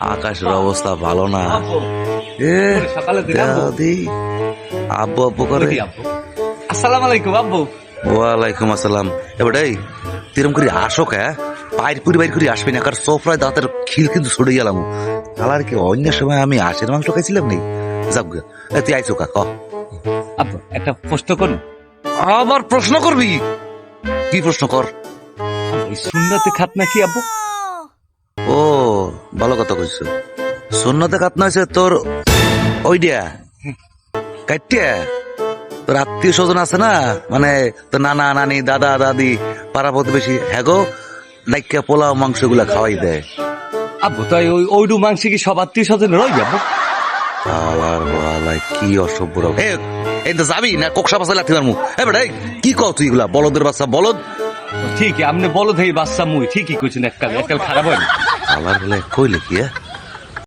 আকাশের অবস্থা ভালো না। এ সকালে দিলাম দাদি আব্বু আব্বু করে। আসসালামু আলাইকুম আব্বু। ওয়ালাইকুম আসসালাম। এবারে তিরম করে আসো কে বাইর করে বাইর করে আসবি না, কার সোফরায় দাঁতের খিল কিন্তু ছড়ে গেলাম। কালার কি অন্য সময় আমি হাঁসের মাংস খাইছিলাম নেই। যাক গে, তুই আইসো কা ক। আব্বু একটা প্রশ্ন করুন। আবার প্রশ্ন করবি? কি প্রশ্ন কর। এই সুন্নতে খাতনা কি আব্বু? ও ভালো কথা কইছো। সুন্নতে খাতনা হয়েছে তোর ওইডিয়া কাটিয়া। তোর আত্মীয় স্বজন আছে না, মানে তোর নানা নানি দাদা দাদি পাড়া প্রতিবেশী, হ্যাঁ গো ডাইকা পোলাও মাংস গুলা খাওয়াই দেয়। আব্বু তাই ওই ওইডু মাংস কি সব আত্মীয় স্বজন রই আব্বু? আবার বালাই কি অসভ্য রকম। এই তো যাবি না কোকসা পাশে লাঠি মারমু। বেটা কি কও তুই এগুলা, বলদের বাচ্চা বলদ। ঠিকই আপনি বলো ধেই বাচ্চা মুই ঠিকই কইছেন, এককাল এককাল খারাপ হয় না। আবার বলে কইলে কি হ্যাঁ